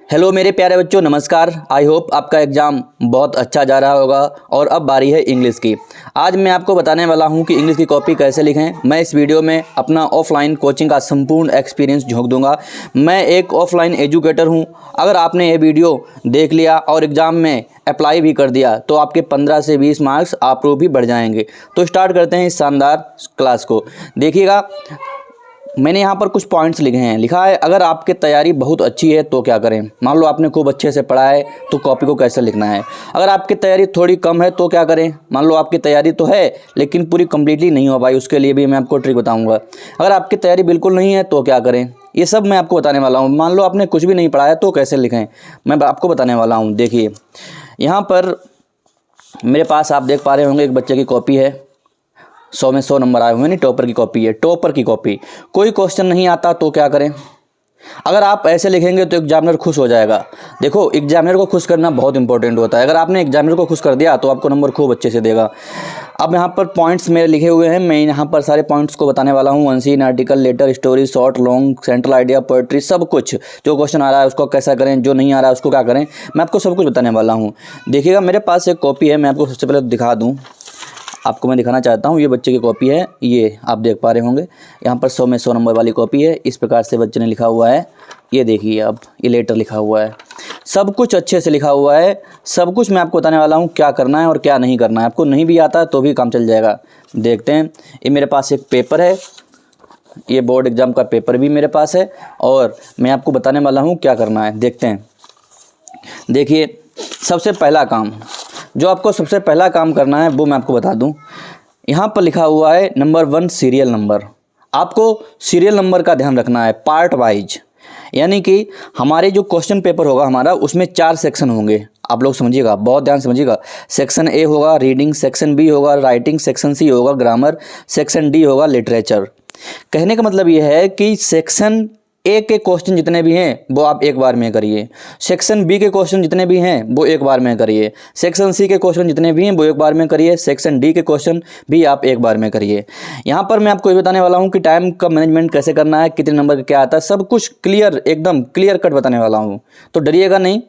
Hello मेरे प्यारे बच्चों, नमस्कार। आई होप आपका एग्ज़ाम बहुत अच्छा जा रहा होगा। और अब बारी है इंग्लिश की। आज मैं आपको बताने वाला हूं कि इंग्लिश की कॉपी कैसे लिखें। मैं इस वीडियो में अपना ऑफलाइन कोचिंग का संपूर्ण एक्सपीरियंस झोंक दूंगा। मैं एक ऑफलाइन एजुकेटर हूं। अगर आपने ये वीडियो देख लिया और एग्ज़ाम में अप्लाई भी कर दिया तो आपके 15 से 20 मार्क्स अप्रूव भी बढ़ जाएंगे। तो स्टार्ट करते हैं इस शानदार क्लास को। देखिएगा, मैंने यहाँ पर कुछ पॉइंट्स लिखे हैं। लिखा है, अगर आपकी तैयारी बहुत अच्छी है तो क्या करें। मान लो आपने खूब अच्छे से पढ़ा है तो कॉपी को कैसे लिखना है। अगर आपकी तैयारी थोड़ी कम है तो क्या करें। मान लो आपकी तैयारी तो है लेकिन पूरी कंप्लीटली नहीं हो पाई, उसके लिए भी मैं आपको ट्रिक बताऊंगा। अगर आपकी तैयारी बिल्कुल नहीं है तो क्या करें, ये सब मैं आपको बताने वाला हूँ। मान लो आपने कुछ भी नहीं पढ़ा है तो कैसे लिखें, मैं आपको बताने वाला हूँ। देखिए, यहाँ पर मेरे पास आप देख पा रहे होंगे एक बच्चे की कॉपी है। 100 में 100 नंबर आए हुए हैं। नहीं, टॉपर की कॉपी है, टॉपर की कॉपी। कोई क्वेश्चन नहीं आता तो क्या करें। अगर आप ऐसे लिखेंगे तो एग्जामिनर खुश हो जाएगा। देखो, एग्जामिनर को खुश करना बहुत इंपॉर्टेंट होता है। अगर आपने एग्जामिनर को खुश कर दिया तो आपको नंबर खूब अच्छे से देगा। अब यहाँ पर पॉइंट्स मेरे लिखे हुए हैं, मैं यहाँ पर सारे पॉइंट्स को बताने वाला हूँ। Unseen article, letter, story, short, long, central idea, poetry, सब कुछ। जो क्वेश्चन आ रहा है उसको कैसा करें, जो नहीं आ रहा है उसको क्या करें, मैं आपको सब कुछ बताने वाला हूँ। देखिएगा, मेरे पास एक कॉपी है, मैं आपको सबसे पहले दिखा दूँ। आपको मैं दिखाना चाहता हूँ, ये बच्चे की कॉपी है। ये आप देख पा रहे होंगे, यहाँ पर 100 में 100 नंबर वाली कॉपी है। इस प्रकार से बच्चे ने लिखा हुआ है। ये देखिए, अब ये लेटर लिखा हुआ है, सब कुछ अच्छे से लिखा हुआ है। सब कुछ मैं आपको बताने वाला हूँ, क्या करना है और क्या नहीं करना है। आपको नहीं भी आता है तो भी काम चल जाएगा। देखते हैं, ये मेरे पास एक पेपर है, ये बोर्ड एग्जाम का पेपर भी मेरे पास है और मैं आपको बताने वाला हूँ क्या करना है। देखते हैं। देखिए, सबसे पहला काम, जो आपको सबसे पहला काम करना है वो मैं आपको बता दूं। यहाँ पर लिखा हुआ है नंबर 1 सीरियल नंबर। आपको सीरियल नंबर का ध्यान रखना है, पार्ट वाइज। यानी कि हमारे जो क्वेश्चन पेपर होगा हमारा, उसमें 4 सेक्शन होंगे। आप लोग समझिएगा, बहुत ध्यान समझिएगा। सेक्शन ए होगा रीडिंग, सेक्शन बी होगा राइटिंग, सेक्शन सी होगा ग्रामर, सेक्शन डी होगा लिटरेचर। कहने का मतलब ये है कि सेक्शन ए के क्वेश्चन जितने भी हैं वो आप एक बार में करिए। सेक्शन बी के क्वेश्चन जितने भी हैं वो एक बार में करिए। सेक्शन सी के क्वेश्चन जितने भी हैं वो एक बार में करिए। सेक्शन डी के क्वेश्चन भी आप एक बार में करिए। यहाँ पर मैं आपको ये बताने वाला हूँ कि टाइम का मैनेजमेंट कैसे करना है, कितने नंबर का क्या आता है, सब कुछ क्लियर, एकदम क्लियर कट बताने वाला हूँ। तो डरिएगा नहीं,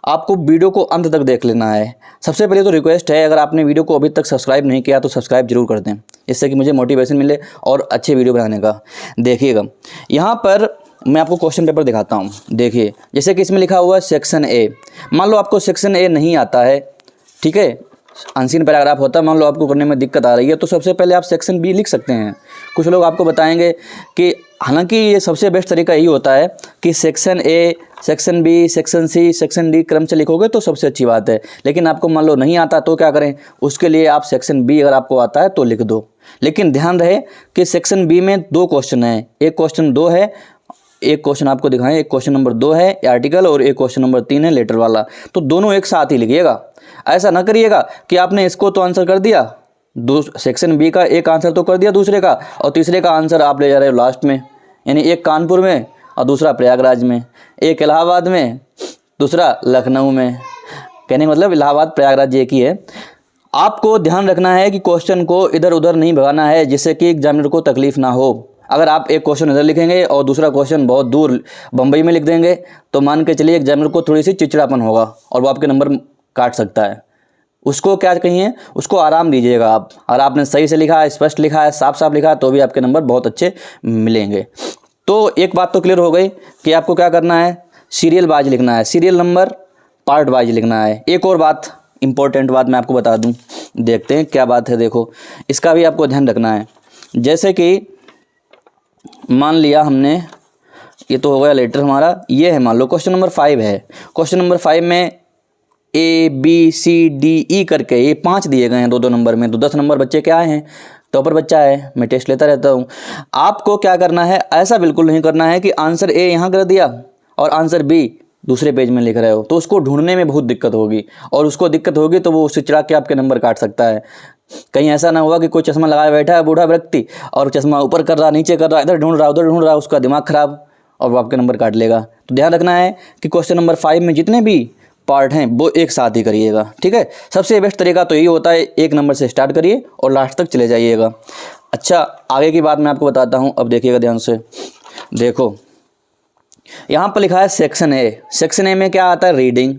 आपको वीडियो को अंत तक देख लेना है। सबसे पहले तो रिक्वेस्ट है, अगर आपने वीडियो को अभी तक सब्सक्राइब नहीं किया तो सब्सक्राइब जरूर कर दें, इससे कि मुझे मोटिवेशन मिले और अच्छे वीडियो बनाने का। देखिएगा, यहाँ पर मैं आपको क्वेश्चन पेपर दिखाता हूँ। देखिए, जैसे कि इसमें लिखा हुआ है सेक्शन ए। मान लो आपको सेक्शन ए नहीं आता है, ठीक है, अनसीन पैराग्राफ होता है, मान लो आपको करने में दिक्कत आ रही है, तो सबसे पहले आप सेक्शन बी लिख सकते हैं। कुछ लोग आपको बताएंगे कि हालांकि ये सबसे बेस्ट तरीका यही होता है कि section A, section B, section C, section D क्रम से लिखोगे तो सबसे अच्छी बात है। लेकिन आपको मान लो नहीं आता तो क्या करें, उसके लिए आप सेक्शन बी अगर आपको आता है तो लिख दो। लेकिन ध्यान रहे कि सेक्शन बी में 2 क्वेश्चन हैं, एक क्वेश्चन 2 है, एक क्वेश्चन आपको दिखाएं, एक क्वेश्चन नंबर 2 है आर्टिकल और एक क्वेश्चन नंबर 3 है लेटर वाला। तो दोनों एक साथ ही लिखिएगा। ऐसा ना करिएगा कि आपने इसको तो आंसर कर दिया, सेक्शन बी का एक आंसर तो कर दिया दूसरे का, और तीसरे का आंसर आप ले जा रहे हो लास्ट में। यानी एक कानपुर में और दूसरा प्रयागराज में, एक इलाहाबाद में दूसरा लखनऊ में। कहने का मतलब इलाहाबाद प्रयागराज एक ही है। आपको ध्यान रखना है कि क्वेश्चन को इधर उधर नहीं भगाना है, जिससे कि एग्जामिनर को तकलीफ ना हो। अगर आप एक क्वेश्चन इधर लिखेंगे और दूसरा क्वेश्चन बहुत दूर बम्बई में लिख देंगे तो मान के चलिए एग्जामिनर को थोड़ी सी चिड़चिड़ापन होगा और वो आपके नंबर काट सकता है। उसको क्या कहिए, उसको आराम दीजिएगा आप। अगर आपने सही से लिखा है, स्पष्ट लिखा है, साफ साफ लिखा है तो भी आपके नंबर बहुत अच्छे मिलेंगे। तो एक बात तो क्लियर हो गई कि आपको क्या करना है, सीरियल वाइज लिखना है, सीरियल नंबर पार्ट वाइज लिखना है। एक और बात, इंपॉर्टेंट बात मैं आपको बता दूँ। देखते हैं क्या बात है। देखो, इसका भी आपको ध्यान रखना है। जैसे कि मान लिया हमने, ये तो हो गया लेटर हमारा, ये है मान लो क्वेश्चन नंबर 5 है। क्वेश्चन नंबर 5 में A B C D E करके ये 5 दिए गए हैं 2-2 नंबर में, तो 10 नंबर बच्चे क्या आए हैं, टॉपर बच्चा है। मैं टेस्ट लेता रहता हूँ। आपको क्या करना है, ऐसा बिल्कुल नहीं करना है कि आंसर ए यहाँ कर दिया और आंसर बी दूसरे पेज में लिख रहे हो, तो उसको ढूंढने में बहुत दिक्कत होगी, और उसको दिक्कत होगी तो वो उससे चिढ़ा के आपके नंबर काट सकता है। कहीं ऐसा ना हुआ कि कोई चश्मा लगाए बैठा है बूढ़ा व्यक्ति और चश्मा ऊपर कर रहा, नीचे कर रहा, इधर ढूंढ रहा, उधर ढूंढ रहा, उसका दिमाग खराब और वो आपके नंबर काट लेगा। तो ध्यान रखना है कि क्वेश्चन नंबर 5 में जितने भी पार्ट हैं वो एक साथ ही करिएगा, ठीक है। सबसे बेस्ट तरीका तो यही होता है, एक नंबर से स्टार्ट करिए और लास्ट तक चले जाइएगा। अच्छा, आगे की बात मैं आपको बताता हूँ। अब देखिएगा ध्यान से। देखो, यहाँ पर लिखा है सेक्शन ए। सेक्शन ए में क्या आता है? रीडिंग।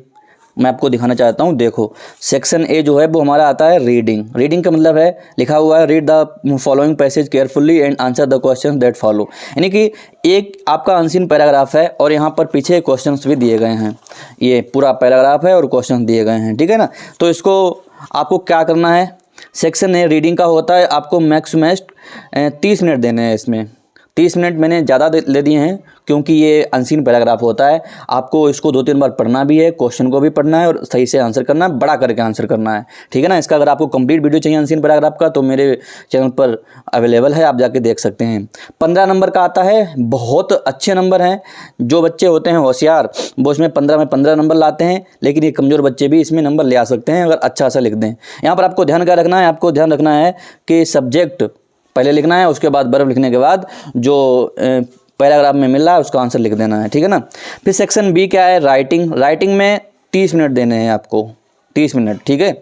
मैं आपको दिखाना चाहता हूँ, देखो सेक्शन ए जो है वो हमारा आता है रीडिंग। रीडिंग का मतलब है, लिखा हुआ है read the following passage carefully and answer the question that follow. यानी कि एक आपका अनसीन पैराग्राफ है और यहाँ पर पीछे क्वेश्चंस भी दिए गए हैं। ये पूरा पैराग्राफ है और क्वेश्चन दिए गए हैं, ठीक है ना। तो इसको आपको क्या करना है, सेक्शन ए रीडिंग का होता है, आपको मैक्स टू मैक्स 30 मिनट देने हैं। इसमें 30 मिनट मैंने ज़्यादा ले दिए हैं क्योंकि ये अनसीन पैराग्राफ होता है। आपको इसको 2-3 बार पढ़ना भी है, क्वेश्चन को भी पढ़ना है और सही से आंसर करना है, बड़ा करके आंसर करना है, ठीक है ना। इसका अगर आपको कंप्लीट वीडियो चाहिए अनसीन पैराग्राफ का तो मेरे चैनल पर अवेलेबल है, आप जाके देख सकते हैं। 15 नंबर का आता है, बहुत अच्छे नंबर हैं। जो बच्चे होते हैं होशियार वो इसमें 15 में 15 नंबर लाते हैं, लेकिन ये कमज़ोर बच्चे भी इसमें नंबर ले आ सकते हैं अगर अच्छा सा लिख दें। यहाँ पर आपको ध्यान क्या रखना है, आपको ध्यान रखना है कि सब्जेक्ट पहले लिखना है, उसके बाद वर्ब लिखने के बाद जो पैराग्राफ में मिल रहा है उसका आंसर लिख देना है, ठीक है ना। फिर सेक्शन बी क्या है? राइटिंग। राइटिंग में 30 मिनट देने हैं आपको, 30 मिनट, ठीक है।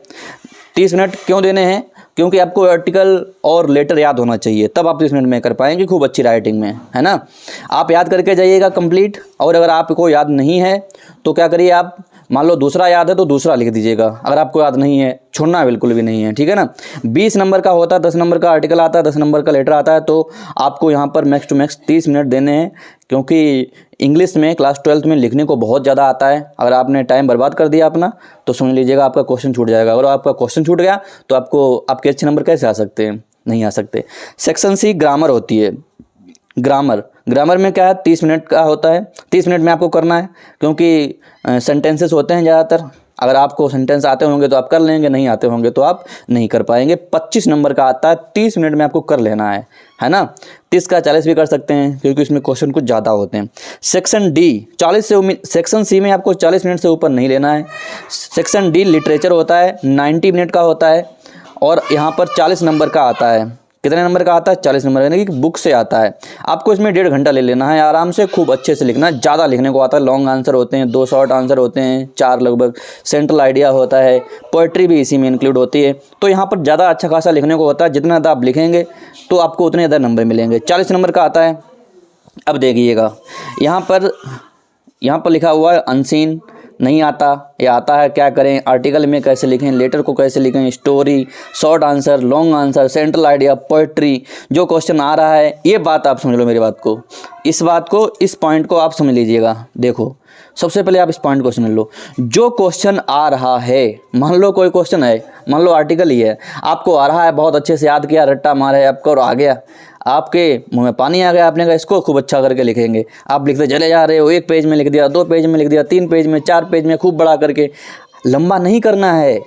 30 मिनट क्यों देने हैं? क्योंकि आपको आर्टिकल और लेटर याद होना चाहिए, तब आप 30 मिनट में कर पाएंगे खूब अच्छी राइटिंग में, है ना। आप याद करके जाइएगा कंप्लीट, और अगर आपको याद नहीं है तो क्या करिए आप, मान लो दूसरा याद है तो दूसरा लिख दीजिएगा, अगर आपको याद नहीं है, छोड़ना बिल्कुल भी नहीं है, ठीक है ना। 20 नंबर का होता है, 10 नंबर का आर्टिकल आता है, 10 नंबर का लेटर आता है, तो आपको यहाँ पर मैक्स टू मैक्स 30 मिनट देने हैं। क्योंकि इंग्लिश में क्लास 12th में लिखने को बहुत ज़्यादा आता है, अगर आपने टाइम बर्बाद कर दिया अपना तो समझ लीजिएगा आपका क्वेश्चन छूट जाएगा। अगर आपका क्वेश्चन छूट गया तो आपके अच्छे नंबर कैसे आ सकते हैं? नहीं आ सकते। सेक्शन सी ग्रामर होती है। ग्रामर में क्या है? 30 मिनट का होता है। 30 मिनट में आपको करना है, क्योंकि सेंटेंसेस होते हैं ज़्यादातर। अगर आपको सेंटेंस आते होंगे तो आप कर लेंगे, नहीं आते होंगे तो आप नहीं कर पाएंगे। 25 नंबर का आता है, 30 मिनट में आपको कर लेना है ना। 30 का 40 भी कर सकते हैं क्योंकि इसमें क्वेश्चन कुछ ज़्यादा होते हैं। सेक्शन डी 40 से, सेक्शन सी में आपको 40 मिनट से ऊपर नहीं लेना है। सेक्शन डी लिटरेचर होता है, 90 मिनट का होता है और यहाँ पर 40 नंबर का आता है। कितने नंबर का आता है? 40 नंबर, यानी कि बुक से आता है। आपको इसमें 1.5 घंटा ले लेना है, आराम से खूब अच्छे से लिखना है। ज़्यादा लिखने को आता है, लॉन्ग आंसर होते हैं, 2 शॉर्ट आंसर होते हैं, 4 लगभग, सेंट्रल आइडिया होता है, पोइट्री भी इसी में इंक्लूड होती है। तो यहाँ पर ज़्यादा अच्छा खासा लिखने को होता है, जितना ज़्यादा आप लिखेंगे तो आपको उतने ज़्यादा नंबर मिलेंगे। 40 नंबर का आता है। अब देखिएगा यहाँ पर लिखा हुआ है अनसीन, नहीं आता या आता है, क्या करें? आर्टिकल में कैसे लिखें, लेटर को कैसे लिखें, story, short answer, long answer, central idea, poetry, जो क्वेश्चन आ रहा है, ये बात आप समझ लो मेरी बात को, इस पॉइंट को आप समझ लीजिएगा। देखो सबसे पहले आप इस पॉइंट को समझ लो, जो क्वेश्चन आ रहा है, मान लो कोई क्वेश्चन है, मान लो आर्टिकल ही है, आपको आ रहा है, बहुत अच्छे से याद किया, रट्टा मारा है आपको और आ गया, आपके मुंह में पानी आ गया, आपने कहा इसको खूब अच्छा करके लिखेंगे, आप लिखते चले जा रहे हो, 1 पेज में लिख दिया, 2 पेज में लिख दिया, 3 पेज में, 4 पेज में, खूब बड़ा करके। लंबा नहीं करना है।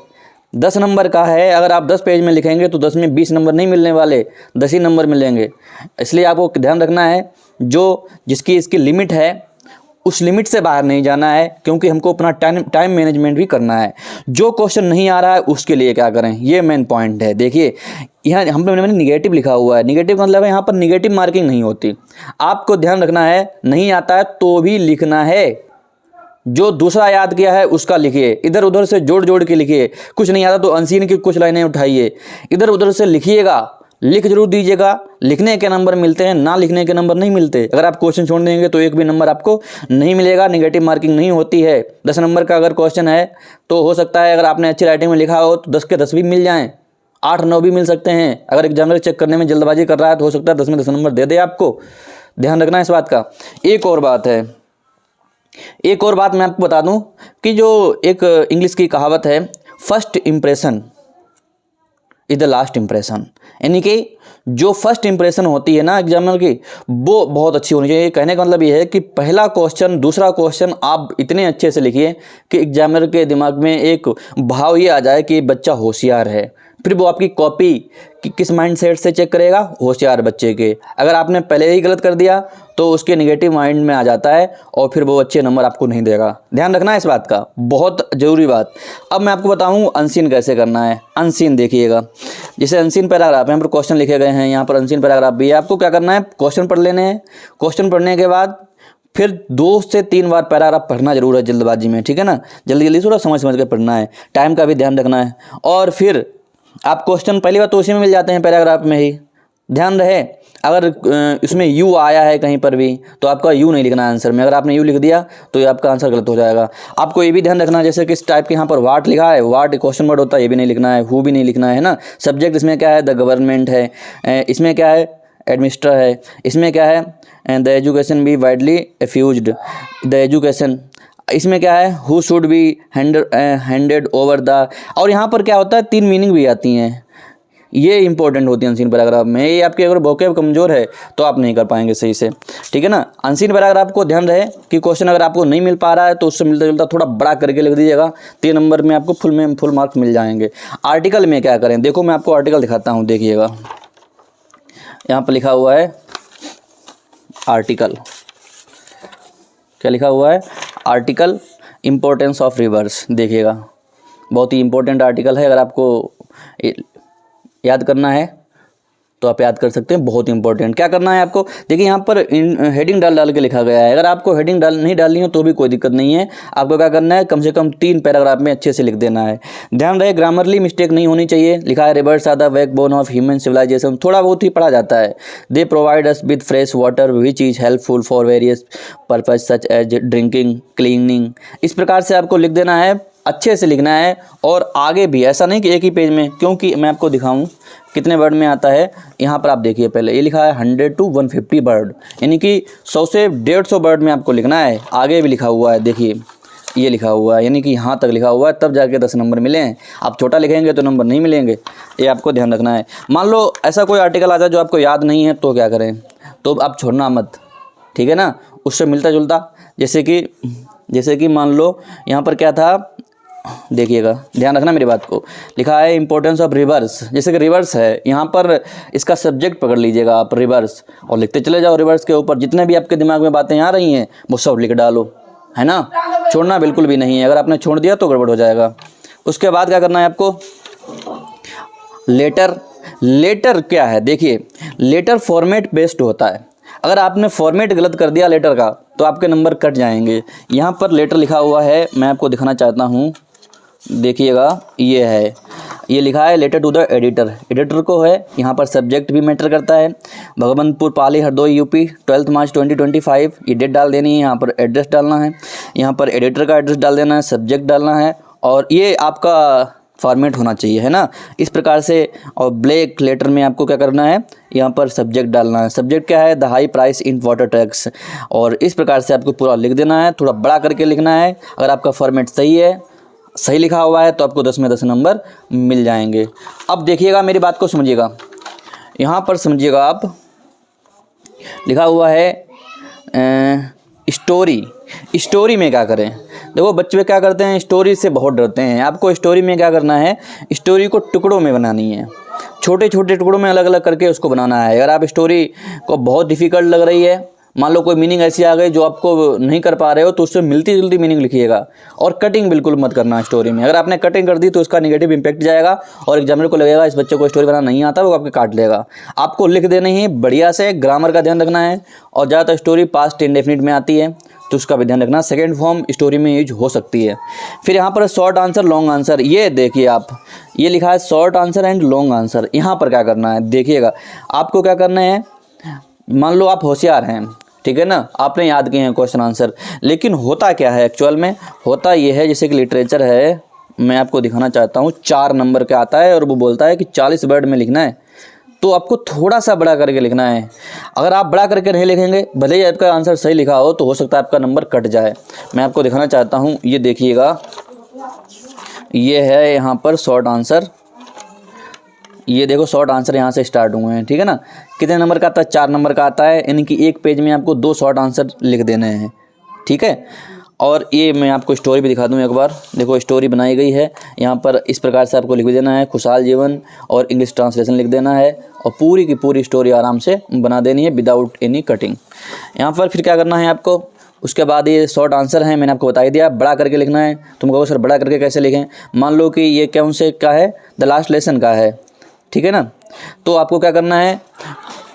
10 नंबर का है, अगर आप 10 पेज में लिखेंगे तो 10 में 20 नंबर नहीं मिलने वाले, 10 ही नंबर मिलेंगे। इसलिए आपको ध्यान रखना है, जिसकी इसकी लिमिट है उस लिमिट से बाहर नहीं जाना है, क्योंकि हमको अपना टाइम मैनेजमेंट भी करना है। जो क्वेश्चन नहीं आ रहा है उसके लिए क्या करें, ये मेन पॉइंट है। देखिए यहाँ मैंने निगेटिव लिखा हुआ है, निगेटिव का मतलब है यहाँ पर निगेटिव मार्किंग नहीं होती। आपको ध्यान रखना है, नहीं आता है तो भी लिखना है, जो दूसरा याद किया है उसका लिखिए, इधर उधर से जोड़ के लिखिए। कुछ नहीं आता तो अनसीन की कुछ लाइनें उठाइए, इधर उधर से लिखिएगा, लिख जरूर दीजिएगा। लिखने के नंबर मिलते हैं, ना लिखने के नंबर नहीं मिलते। अगर आप क्वेश्चन छोड़ देंगे तो एक भी नंबर आपको नहीं मिलेगा, नेगेटिव मार्किंग नहीं होती है। 10 नंबर का अगर क्वेश्चन है तो हो सकता है अगर आपने अच्छी राइटिंग में लिखा हो तो 10 के 10 भी मिल जाएं, 8-9 भी मिल सकते हैं। अगर एग्जामिनर चेक करने में जल्दबाजी कर रहा है तो हो सकता है 10 में 10 नंबर दे दे आपको। ध्यान रखना इस बात का। एक और बात मैं आपको बता दूं कि जो एक इंग्लिश की कहावत है, first impression is the last impression, यानी कि जो फर्स्ट इंप्रेशन होती है ना एग्जामिनर की, वो बहुत अच्छी होनी चाहिए। कहने का मतलब ये है कि पहला क्वेश्चन, दूसरा क्वेश्चन आप इतने अच्छे से लिखिए कि एग्जामिनर के दिमाग में एक भाव ये आ जाए कि बच्चा होशियार है। फिर वो आपकी कॉपी किस माइंडसेट से चेक करेगा? होशियार बच्चे के। अगर आपने पहले ही गलत कर दिया तो उसके नेगेटिव माइंड में आ जाता है और फिर वो अच्छे नंबर आपको नहीं देगा। ध्यान रखना है इस बात का, बहुत ज़रूरी बात। अब मैं आपको बताऊं अनसीन कैसे करना है। अनसीन देखिएगा, जैसे अनसीन पैराग्राफ यहाँ पर क्वेश्चन लिखे गए हैं, यहाँ पर अनसीन पैराग्राफ भी है। आपको क्या करना है, क्वेश्चन पढ़ लेने हैं। क्वेश्चन पढ़ने के बाद फिर 2 से 3 बार पैराग्राफ पढ़ना जरूर है जल्दबाजी में, ठीक है ना। जल्दी थोड़ा समझ के पढ़ना है, टाइम का भी ध्यान रखना है। और फिर आप क्वेश्चन पहली बार तो उसी में मिल जाते हैं पैराग्राफ में ही, ध्यान रहे, अगर इसमें यू आया है कहीं पर भी तो आपका यू नहीं लिखना है आंसर में। अगर आपने यू लिख दिया तो ये आपका आंसर गलत हो जाएगा। आपको ये भी ध्यान रखना, जैसे कि इस टाइप के यहाँ पर वाट लिखा है, वाट क्वेश्चन वर्ड होता है, ये भी नहीं लिखना है, हु भी नहीं लिखना है ना। सब्जेक्ट इसमें क्या है, द गवर्नमेंट है, इसमें क्या है, एडमिनिस्टर है, इसमें क्या है, the education be widely effused, the education, इसमें क्या है, who should be handed over the. और यहाँ पर क्या होता है, 3 मीनिंग भी आती हैं, ये इंपॉर्टेंट होती है अनसीन पैराग्राफ में। ये आपके अगर वोकैब कमज़ोर है तो आप नहीं कर पाएंगे सही से, ठीक है ना। अनसीन पैराग्राफ को ध्यान रहे कि क्वेश्चन अगर आपको नहीं मिल पा रहा है तो उससे मिलता जुलता थोड़ा बड़ा करके लिख दीजिएगा, 3 नंबर में आपको फुल मार्क्स मिल जाएंगे। आर्टिकल में क्या करें, देखो मैं आपको आर्टिकल दिखाता हूँ, देखिएगा यहाँ पर लिखा हुआ है आर्टिकल, क्या लिखा हुआ है, आर्टिकल इम्पोर्टेंस ऑफ रिवर्स। देखिएगा बहुत ही इंपॉर्टेंट आर्टिकल है, अगर आपको याद करना है तो आप याद कर सकते हैं, बहुत इंपॉर्टेंट। क्या करना है आपको, देखिए यहाँ पर हेडिंग डाल के लिखा गया है। अगर आपको हेडिंग नहीं डालनी हो तो भी कोई दिक्कत नहीं है, आपको क्या करना है, कम से कम 3 पैराग्राफ में अच्छे से लिख देना है। ध्यान रहे ग्रामरली मिस्टेक नहीं होनी चाहिए। लिखा है rivers are the backbone of human civilization, थोड़ा बहुत ही पढ़ा जाता है। They provide us with fresh water which is helpful for various purpose such as drinking, cleaning. इस प्रकार से आपको लिख देना है, अच्छे से लिखना है। और आगे भी ऐसा नहीं कि एक ही पेज में, क्योंकि मैं आपको दिखाऊं कितने वर्ड में आता है। यहाँ पर आप देखिए, पहले ये लिखा है 100 to 150 वर्ड, यानी कि 100 से 150 वर्ड में आपको लिखना है। आगे भी लिखा हुआ है, देखिए ये लिखा हुआ है, यानी कि यहाँ तक लिखा हुआ है, तब जाके 10 नंबर मिले हैं। आप छोटा लिखेंगे तो नंबर नहीं मिलेंगे, ये आपको ध्यान रखना है। मान लो ऐसा कोई आर्टिकल आता है जो आपको याद नहीं है तो क्या करें, तो आप छोड़ना मत, ठीक है ना। उससे मिलता जुलता, जैसे कि मान लो यहाँ पर क्या था, देखिएगा ध्यान रखना मेरी बात को। लिखा है इंपॉर्टेंस ऑफ रिवर्स, जैसे कि रिवर्स है, यहाँ पर इसका सब्जेक्ट पकड़ लीजिएगा आप रिवर्स, और लिखते चले जाओ रिवर्स के ऊपर। जितने भी आपके दिमाग में बातें आ रही हैं वो सब लिख डालो, है ना। छोड़ना बिल्कुल भी नहीं है, अगर आपने छोड़ दिया तो गड़बड़ हो जाएगा। उसके बाद क्या करना है आपको, लेटर क्या है, देखिए लेटर फॉर्मेट बेस्ड होता है। अगर आपने फॉर्मेट गलत कर दिया लेटर का तो आपके नंबर कट जाएंगे। यहाँ पर लेटर लिखा हुआ है, मैं आपको दिखाना चाहता हूँ, देखिएगा ये है, ये लिखा है लेटर टू द एडिटर को है। यहाँ पर सब्जेक्ट भी मैटर करता है, भगवंतपुर पाली हरदोई यूपी 12 मार्च 2025, ये डेट डाल देनी है। यहाँ पर एड्रेस डालना है, यहाँ पर एडिटर का एड्रेस डाल देना है, सब्जेक्ट डालना है, और ये आपका फॉर्मेट होना चाहिए, है ना, इस प्रकार से। और ब्लैक लेटर में आपको क्या करना है, यहाँ पर सब्जेक्ट डालना है। सब्जेक्ट क्या है, the high price in water tax, और इस प्रकार से आपको पूरा लिख देना है, थोड़ा बड़ा करके लिखना है। अगर आपका फॉर्मेट सही है, सही लिखा हुआ है, तो आपको 10 में 10 नंबर मिल जाएंगे। अब देखिएगा मेरी बात को समझिएगा, यहाँ पर समझिएगा आप, लिखा हुआ है स्टोरी में क्या करें। देखो बच्चे क्या करते हैं, स्टोरी से बहुत डरते हैं। आपको स्टोरी में क्या करना है, स्टोरी को टुकड़ों में बनानी है, छोटे छोटे टुकड़ों में अलग अलग करके उसको बनाना है। अगर आप स्टोरी को बहुत डिफ़िकल्ट लग रही है, मान लो कोई मीनिंग ऐसी आ गई जो आपको नहीं कर पा रहे हो, तो उससे मिलती जुलती मीनिंग लिखिएगा। और कटिंग बिल्कुल मत करना स्टोरी में। अगर आपने कटिंग कर दी तो उसका नेगेटिव इंपैक्ट जाएगा, और एग्जामिनर को लगेगा इस बच्चे को स्टोरी बनाना नहीं आता, वो आपके काट लेगा। आपको लिख देनी है बढ़िया से, ग्रामर का ध्यान रखना है। और ज़्यादातर स्टोरी पास्ट इंडेफिनिट में आती है तो उसका भी ध्यान रखना, सेकेंड फॉर्म स्टोरी में यूज हो सकती है। फिर यहाँ पर शॉर्ट आंसर, लॉन्ग आंसर, ये देखिए आप, ये लिखा है short answer and long answer. यहाँ पर क्या करना है, देखिएगा आपको क्या करना है। मान लो आप होशियार हैं, ठीक है ना, आपने याद किए हैं क्वेश्चन आंसर, लेकिन होता क्या है एक्चुअल में, होता ये है, जैसे कि लिटरेचर है, मैं आपको दिखाना चाहता हूँ, 4 नंबर का आता है और वो बोलता है कि 40 वर्ड में लिखना है, तो आपको थोड़ा सा बड़ा करके लिखना है। अगर आप बड़ा करके नहीं लिखेंगे, भले ही आपका आंसर सही लिखा हो, तो हो सकता है आपका नंबर कट जाए। मैं आपको दिखाना चाहता हूँ, ये देखिएगा, ये है यहाँ पर शॉर्ट आंसर, ये देखो शॉर्ट आंसर यहाँ से स्टार्ट हुए हैं, ठीक है ना। कितने नंबर का आता है, 4 नंबर का आता है, यानी कि एक पेज में आपको 2 शॉर्ट आंसर लिख देने हैं, ठीक है। और ये मैं आपको स्टोरी भी दिखा दूँ एक बार, देखो स्टोरी बनाई गई है। यहाँ पर इस प्रकार से आपको लिख देना है, खुशहाल जीवन, और इंग्लिश ट्रांसलेशन लिख देना है, और पूरी की पूरी स्टोरी आराम से बना देनी है विदाउट एनी कटिंग। यहाँ पर फिर क्या करना है आपको, उसके बाद ये शॉर्ट आंसर है, मैंने आपको बता ही दिया, बड़ा करके लिखना है। तुम कहो सर बड़ा करके कैसे लिखें, मान लो कि ये कौन से का है, द लास्ट लेसन का है, ठीक है ना। तो आपको क्या करना है,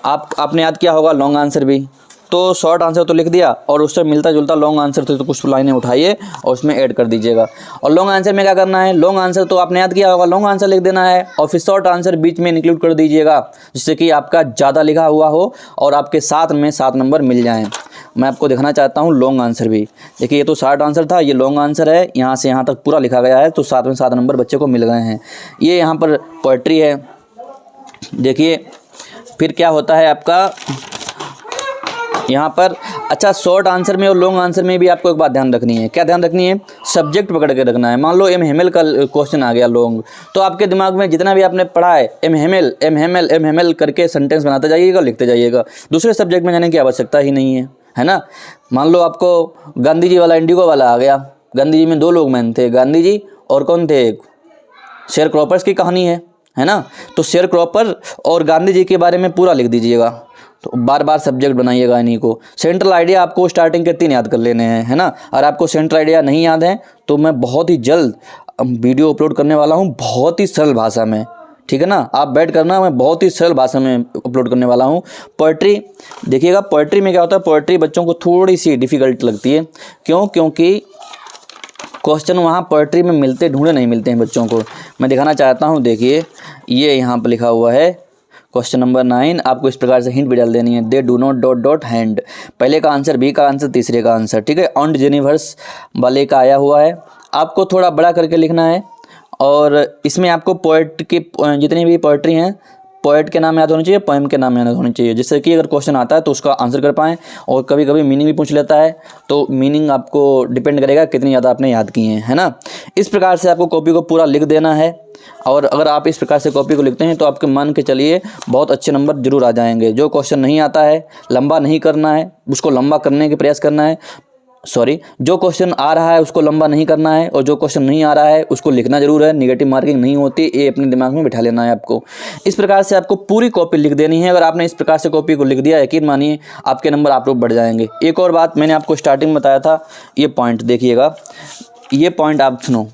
आपने याद किया होगा लॉन्ग आंसर भी, तो शॉर्ट आंसर तो लिख दिया और उससे मिलता जुलता लॉन्ग आंसर तो कुछ लाइनें उठाइए और उसमें ऐड कर दीजिएगा। और लॉन्ग आंसर में क्या करना है, लॉन्ग आंसर तो आपने याद किया होगा, लॉन्ग आंसर लिख देना है और फिर शॉर्ट आंसर बीच में इंक्लूड कर दीजिएगा, जिससे कि आपका ज़्यादा लिखा हुआ हो और आपके साथ में 7 नंबर मिल जाएँ। मैं आपको दिखाना चाहता हूँ लॉन्ग आंसर भी। देखिए ये तो शॉर्ट आंसर था, ये लॉन्ग आंसर है, यहाँ से यहाँ तक पूरा लिखा गया है, तो 7 में 7 नंबर बच्चे को मिल गए हैं। ये यहाँ पर पोएट्री है। देखिए फिर क्या होता है आपका यहाँ पर। अच्छा, शॉर्ट आंसर में और लॉन्ग आंसर में भी आपको एक बात ध्यान रखनी है। क्या ध्यान रखनी है, सब्जेक्ट पकड़ के रखना है। मान लो एमएमएल का क्वेश्चन आ गया लॉन्ग, तो आपके दिमाग में जितना भी आपने पढ़ा है एमएमएल करके सेंटेंस बनाते जाइएगा, लिखते जाइएगा। दूसरे सब्जेक्ट में जाने की आवश्यकता ही नहीं है ना। मान लो आपको गांधी जी वाला इंडिगो वाला आ गया, गांधी जी में 2 लोग मैन थे, गांधी जी और कौन थे, एक शेयर क्रॉपर्स की कहानी है ना। तो शेयर क्रॉपर और गांधी जी के बारे में पूरा लिख दीजिएगा, तो बार बार सब्जेक्ट बनाइएगा इन्हीं को। सेंट्रल आइडिया आपको स्टार्टिंग के 3 याद कर लेने हैं, है ना। और आपको सेंट्रल आइडिया नहीं याद है तो मैं बहुत ही जल्द वीडियो अपलोड करने वाला हूँ, बहुत ही सरल भाषा में, ठीक है ना। आप बैठ करना, मैं बहुत ही सरल भाषा में अपलोड करने वाला हूँ। पोएट्री देखिएगा, पोएट्री में क्या होता है, पोएट्री बच्चों को थोड़ी सी डिफ़िकल्ट लगती है। क्यों? क्योंकि क्वेश्चन वहाँ पोएट्री में ढूंढे नहीं मिलते हैं बच्चों को। मैं दिखाना चाहता हूँ, देखिए ये यहाँ पर लिखा हुआ है क्वेश्चन नंबर 9। आपको इस प्रकार से हिंट भी डाल देनी है, they do not dot hand. पहले का आंसर, बी का आंसर, तीसरे का आंसर, ठीक है। ऑन यूनिवर्स वाले का आया हुआ है, आपको थोड़ा बड़ा करके लिखना है। और इसमें आपको पोएट की जितनी भी पोएट्री हैं, पोएट के नाम याद होने चाहिए, पोएम के नाम याद होने चाहिए, जिससे कि अगर क्वेश्चन आता है तो उसका आंसर कर पाएँ। और कभी कभी मीनिंग भी पूछ लेता है, तो मीनिंग आपको डिपेंड करेगा कितनी ज़्यादा आपने याद किए हैं, है ना। इस प्रकार से आपको कॉपी को पूरा लिख देना है। और अगर आप इस प्रकार से कॉपी को लिखते हैं तो आपके मान के चलिए बहुत अच्छे नंबर जरूर आ जाएंगे। जो क्वेश्चन नहीं आता है लंबा नहीं करना है, उसको लंबा करने के प्रयास करना है। जो क्वेश्चन आ रहा है उसको लंबा नहीं करना है, और जो क्वेश्चन नहीं आ रहा है उसको लिखना जरूर है। नेगेटिव मार्किंग नहीं होती, ये अपने दिमाग में बिठा लेना है आपको। इस प्रकार से आपको पूरी कॉपी लिख देनी है। अगर आपने इस प्रकार से कॉपी को लिख दिया, यकीन मानिए आपके नंबर आप लोग बढ़ जाएंगे। एक और बात मैंने आपको स्टार्टिंग में बताया था, ये पॉइंट देखिएगा, ये पॉइंट आप सुनो।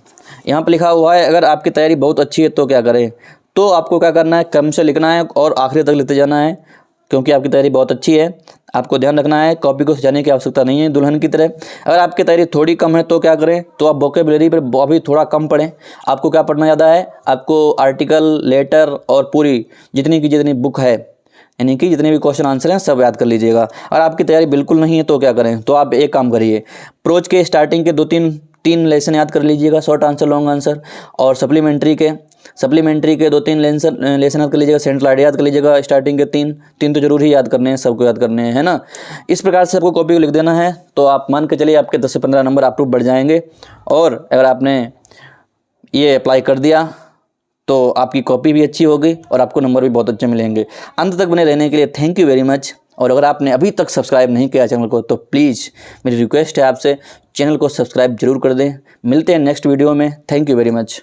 यहाँ पर लिखा हुआ है अगर आपकी तैयारी बहुत अच्छी है तो क्या करें, तो आपको क्या करना है, क्रम से लिखना है और आखिरी तक लिखते जाना है। क्योंकि आपकी तैयारी बहुत अच्छी है, आपको ध्यान रखना है, कॉपी को सजाने की आवश्यकता नहीं है दुल्हन की तरह। अगर आपकी तैयारी थोड़ी कम है तो क्या करें, तो आप वोकैबुलरी पर अभी थोड़ा कम पढ़ें। आपको क्या पढ़ना ज़्यादा है, आपको आर्टिकल, लेटर और पूरी जितनी बुक है, यानी कि जितने भी क्वेश्चन आंसर हैं सब याद कर लीजिएगा। अगर आपकी तैयारी बिल्कुल नहीं है तो क्या करें, तो आप एक काम करिए, प्रोज के स्टार्टिंग के 2-3 लेसन याद कर लीजिएगा, शॉर्ट आंसर, लॉन्ग आंसर। और सप्लीमेंट्री के 2-3 लेसन याद कर लीजिएगा। सेंट्रल आइडिया याद कर लीजिएगा, स्टार्टिंग के 3 तो जरूर ही याद करने हैं, सबको याद करने हैं, है ना। इस प्रकार से आपको कॉपी को लिख देना है, तो आप मान के चलिए आपके 10 से 15 नंबर आप बढ़ जाएंगे। और अगर आपने ये अप्लाई कर दिया तो आपकी कॉपी भी अच्छी होगी और आपको नंबर भी बहुत अच्छे मिलेंगे। अंत तक बने रहने के लिए थैंक यू वेरी मच। और अगर आपने अभी तक सब्सक्राइब नहीं किया चैनल को तो प्लीज़ मेरी रिक्वेस्ट है आपसे, चैनल को सब्सक्राइब जरूर कर दें। मिलते हैं नेक्स्ट वीडियो में। Thank you very much.